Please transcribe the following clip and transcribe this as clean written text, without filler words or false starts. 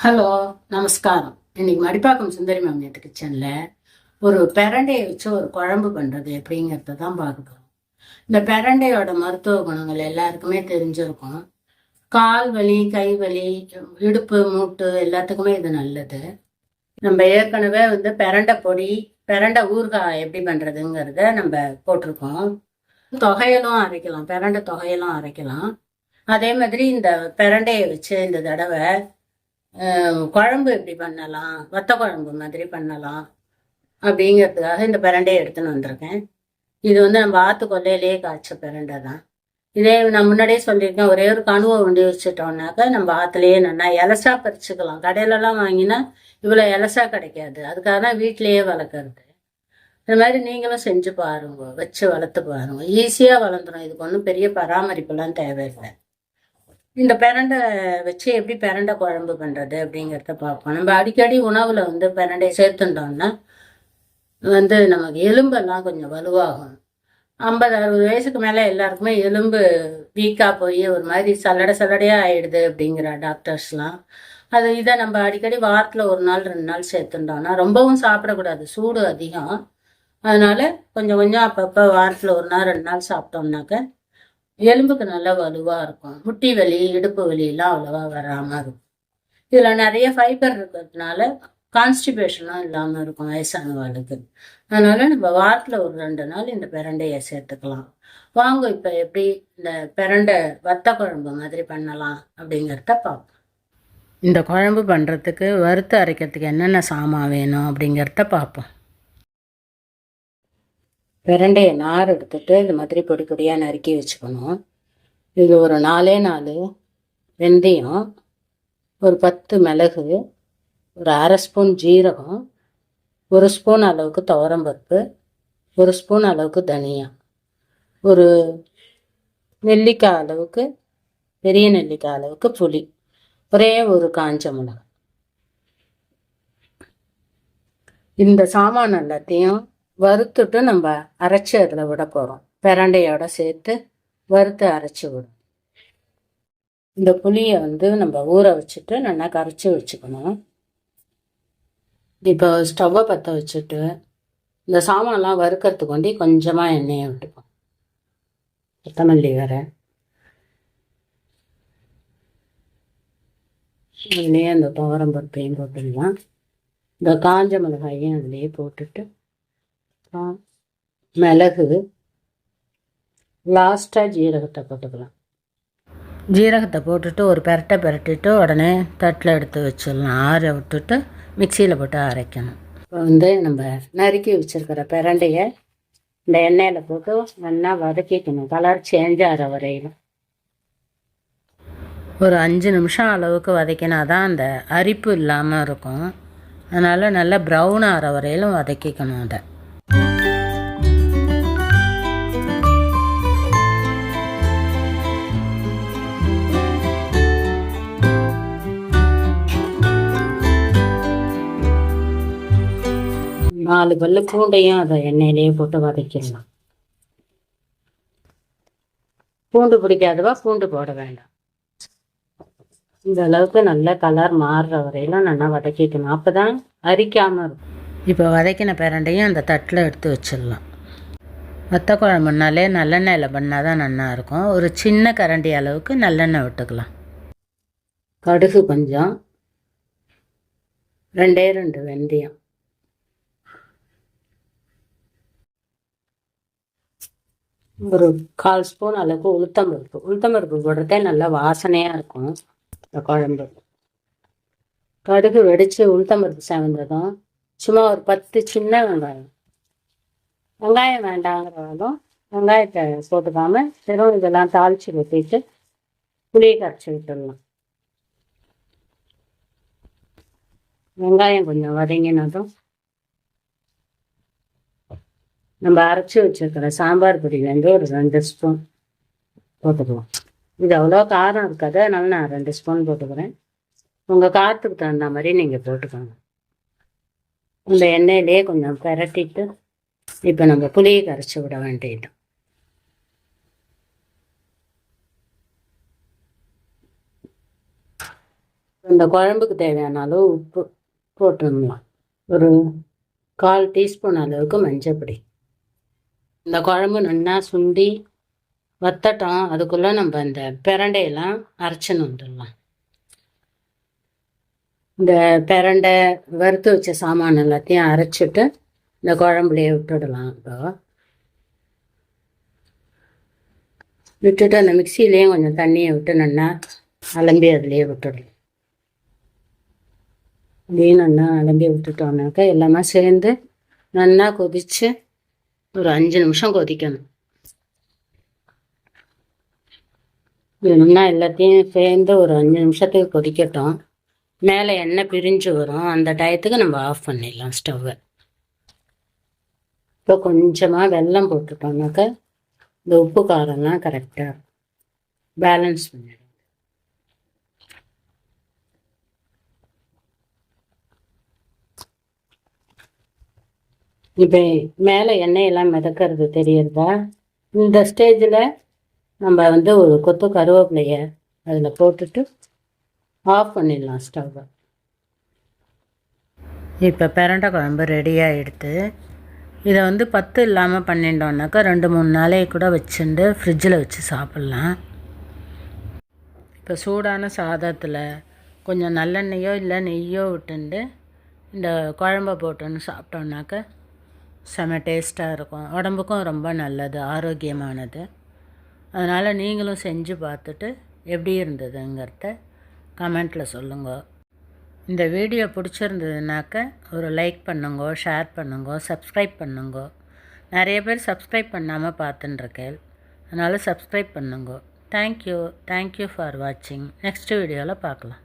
Hello, நமஸ்காரம். இன்னைக்கு மடிப்பாக்கம் சுந்தரி மாமியார் கிச்சன்ல ஒரு பிரண்டையை வச்சு ஒரு குழம்பு பண்றது எப்படிங்கிறத தான் பார்க்க இந்த பிரண்டையோட மருத்துவ குணங்கள் எல்லாருக்குமே தெரிஞ்சிருக்கும். கால் வலி, கை வலி, இடுப்பு, மூட்டு எல்லாத்துக்குமே இது நல்லது. நம்ம ஏற்கனவே பிரண்டை பொடி, பிரண்டை ஊறுகாய் எப்படி பண்றதுங்கிறத நம்ம போட்டிருக்கோம். தொகையலும் அரைக்கலாம், பிரண்டை தொகையலும் அரைக்கலாம். அதே மாதிரி இந்த பிரண்டையை வச்சு இந்த தடவை குழம்பு எப்படி பண்ணலாம், வத்த குழம்பு மாதிரி பண்ணலாம் அப்படிங்கிறதுக்காக இந்த பிரண்டையை எடுத்துன்னு வந்திருக்கேன். இது நம்ம ஆத்து கொல்லையிலேயே காய்ச்ச பிரண்டை தான். இதே நான் முன்னாடியே சொல்லியிருக்கேன், ஒரே ஒரு கணுவை உண்டி வச்சுட்டோம்னாக்கா நம்ம ஆற்றுலேயே நல்லா இலசா பறிச்சுக்கலாம். கடையிலலாம் வாங்கினா இவ்வளோ இலசா கிடைக்காது. அதுக்காக தான் வீட்டிலேயே வளர்க்குறது. இந்த மாதிரி நீங்களும் செஞ்சு பாருங்க, வச்சு வளர்த்து பாருங்க. ஈஸியாக வளர்ந்துடும். இதுக்கு ஒன்றும் பெரிய பராமரிப்புலாம் தேவையில்லை. இந்த பிரண்டை வச்சு எப்படி பிரண்டை குழம்பு பண்ணுறது அப்படிங்கிறத பார்ப்போம். நம்ம அடிக்கடி உணவில் பிரண்டையை சேர்த்துட்டோம்னா நமக்கு எலும்பெல்லாம் கொஞ்சம் வலுவாகும். 50-60 வயசுக்கு மேலே எல்லாருக்குமே எலும்பு வீக்காக போய் ஒரு மாதிரி சல்லடையாக ஆயிடுது அப்படிங்கிற டாக்டர்ஸ்லாம். இதை நம்ம அடிக்கடி வாரத்தில் 1 நாள் 2 நாள் சேர்த்துட்டோம்னா, ரொம்பவும் சாப்பிடக்கூடாது, சூடு அதிகம். அதனால கொஞ்சம் கொஞ்சம் அப்பப்போ வாரத்தில் 1 நாள் 2 நாள் சாப்பிட்டோம்னாக்க எலும்புக்கு நல்லா வலுவாக இருக்கும். முட்டி வலி, இடுப்பு வலியெல்லாம் அவ்வளோவா வராமல் இருக்கும். இதில் நிறைய ஃபைபர் இருக்கிறதுனால கான்ஸ்டிபேஷனும் இல்லாமல் இருக்கும் வயசானவர்களுக்கு. அதனால நம்ம வாரத்தில் ஒரு 2 நாள் இந்த பிரண்டையை சேர்த்துக்கலாம். வாங்க இப்போ எப்படி இந்த பிரண்டை வத்த குழம்பு மாதிரி பண்ணலாம் அப்படிங்கிறத பார்ப்போம். இந்த குழம்பு பண்ணுறதுக்கு வறுத்து அரைக்கிறதுக்கு என்னென்ன சாமான் வேணும் அப்படிங்கிறத பார்ப்போம். பிரண்டையை நார் எடுத்துட்டு இது மாதிரி பொடி பொடியாக நறுக்கி வச்சுக்கணும். இது ஒரு 4 வெந்தயம், ஒரு 10 மிளகு, ஒரு 1/2 ஸ்பூன் ஜீரகம், 1 ஸ்பூன் அளவுக்கு துவரம்பருப்பு, 1 ஸ்பூன் அளவுக்கு தனியா, ஒரு நெல்லிக்காய் அளவுக்கு, பெரிய நெல்லிக்காய் அளவுக்கு புளி, ஒரே ஒரு காஞ்ச மிளகாய். இந்த சாமான் எல்லாத்தையும் வறுத்துட்டு நம்ம அரைச்சி அதில் விட போகிறோம். பிரண்டையோட சேர்த்து வறுத்து அரைச்சி விடும். இந்த புளியை நம்ம ஊற வச்சுட்டு நல்லா கரைச்சி வச்சுக்கணும். இப்போ ஸ்டவ்வை பற்ற வச்சுட்டு இந்த சாமான்லாம் வறுக்கிறதுக்கு கொண்டு கொஞ்சமாக எண்ணெயை விட்டுப்போம். கொத்தமல்லி வேற அதுலேயே அந்த துவரம்பருப்பையும் போட்டுடலாம். இந்த காஞ்ச மிளகாயும் அதுலேயே போட்டுட்டு மிளகு, லாஸ்ட்டாக ஜீரகத்தை போட்டுக்கலாம். ஜீரகத்தை போட்டுட்டு ஒரு பெரட்டிட்டு உடனே தட்டில் எடுத்து வச்சிடலாம். ஆற விட்டுட்டு மிக்சியில் போட்டு அரைக்கணும். இப்போ நம்ம நறுக்கி வச்சுருக்கிற பிரண்டையை இந்த எண்ணெயில் போட்டு நல்லா வதக்கிக்கணும். கலர் சேஞ்ச் ஆகிற வரையிலும் ஒரு 5 நிமிஷம் அளவுக்கு வதக்கினா தான் அந்த அரிப்பு இல்லாமல் இருக்கும். அதனால் நல்லா ப்ரௌன் ஆகிற வரையிலும் வதக்கிக்கணும். அதை 4 பல்லு பூண்டையும் அதை எண்ணெயிலேயே போட்டு வதக்கிடலாம். பூண்டு பிடிக்காதவா பூண்டு போட வேண்டாம். இந்த அளவுக்கு நல்ல கலர் மாறுற வரையிலும் நல்லா வதக்கிக்கணும். அப்போ தான் அரிக்காமல் இருக்கும். இப்போ வதக்கின பிரண்டையும் அந்த தட்டில் எடுத்து வச்சிடலாம். வத்த குழம்புனாலே நல்லெண்ணெயில் பண்ணால் தான் நல்லா இருக்கும். ஒரு சின்ன கரண்டி அளவுக்கு நல்லெண்ணெய் விட்டுக்கலாம். கடுகு கொஞ்சம், 2 வெந்தயம், ஒரு 1/4 ஸ்பூன் அளவுக்கு உளுத்தம்பருப்பு போடுறதே நல்லா வாசனையாக இருக்கும் இந்த குழம்பு. கடுகு வெடித்து உளுத்தம்பருப்பு சேர்ந்ததும் சும்மா ஒரு 10 சின்ன வெங்காயம் வேண்டாங்கிறதாலும் வெங்காயத்தை போட்டுக்காம வெறும் இதெல்லாம் தாளித்து ஊற்றிட்டு புளியை கரைச்சி விட்டுடலாம். வெங்காயம் கொஞ்சம் வதங்கினதும் நம்ம அரைச்சி வச்சுருக்கிற சாம்பார் பொடி ஒரு 2 ஸ்பூன் போட்டுக்குவோம். இது அவ்வளோ காரம் இருக்காது, அதனால நான் 2 ஸ்பூன் போட்டுக்கிறேன். உங்கள் காரத்துக்கு தகுந்த மாதிரி நீங்கள் போட்டுக்கோங்க. இந்த எண்ணெயிலே கொஞ்சம் பிரட்டிட்டு இப்போ நம்ம புளியை கரைச்சி விட வேண்டியது. இந்த குழம்புக்கு தேவையான அளவு உப்பு போட்டுடலாம். ஒரு 1/4 டீஸ்பூன் அளவுக்கு மஞ்சப்பொடி. இந்த குழம்பு நல்லா சுண்டி வத்தட்டும். அதுக்குள்ளே நம்ம இந்த பிரண்டையெல்லாம் அரைச்சின்னு வந்துடலாம். இந்த பிரண்டை வறுத்து வச்ச சாமான் எல்லாத்தையும் அரைச்சிட்டு இந்த குழம்புலையே விட்டுடலாம். இப்போ விட்டுட்டு அந்த மிக்சியிலையும் கொஞ்சம் தண்ணியை விட்டு நல்லா அலம்பி அதுலேயே விட்டுடலாம். இதையும் நல்லா அலம்பி விட்டுட்டோம்னாக்கா எல்லாமே சேர்ந்து நல்லா கொதித்து ஒரு 5 நிமிஷம் கொதிக்கணும். இது நல்லா எல்லாத்தையும் சேர்ந்து ஒரு 5 நிமிஷத்துக்கு கொதிக்கட்டும். மேலே எண்ணெய் பிரிஞ்சு வரும். அந்த டயத்துக்கு நம்ம ஆஃப் பண்ணிடலாம் ஸ்டவ்வை. இப்போ கொஞ்சமாக வெல்லம் போட்டுட்டோம்னாக்கா இந்த உப்பு காரம்லாம் கரெக்டாக பேலன்ஸ் பண்ணிடும். இப்போ மேலே எண்ணெயெல்லாம் மிதக்கிறது தெரியறதா? இந்த ஸ்டேஜில் நம்ம ஒரு கொத்து கருவேப்பிலையை அதில் போட்டுட்டு ஆஃப் பண்ணிடலாம் ஸ்டவ்வை. இப்போ பிரண்டை குழம்பு ரெடியாக எடுத்து இதை 10 இல்லாமல் பண்ணிட்டோம்னாக்கா 2-3 நாளைக்கு கூட வச்சுட்டு ஃப்ரிட்ஜில் வச்சு சாப்பிட்லாம். இப்போ சூடான சாதத்தில் கொஞ்சம் நல்லெண்ணெயோ இல்லை நெய்யோ விட்டுண்டு இந்த குழம்பை போட்டுன்னு சாப்பிட்டோம்னாக்கா செம டேஸ்ட்டாக இருக்கும். உடம்புக்கும் ரொம்ப நல்லது, ஆரோக்கியமானது. அதனால் நீங்களும் செஞ்சு பார்த்துட்டு எப்படி இருந்ததுங்கிறத கமெண்ட்டில் சொல்லுங்க. இந்த வீடியோ பிடிச்சிருந்ததுனாக்க ஒரு லைக் பண்ணுங்க, ஷேர் பண்ணுங்க, சப்ஸ்கிரைப் பண்ணுங்க. நிறைய பேர் சப்ஸ்கிரைப் பண்ணாமல் பார்த்துட்டுருக்கேன். அதனால் சப்ஸ்கிரைப் பண்ணுங்க. தேங்க்யூ ஃபார் வாட்சிங். நெக்ஸ்ட் வீடியோவில் பார்க்கலாம்.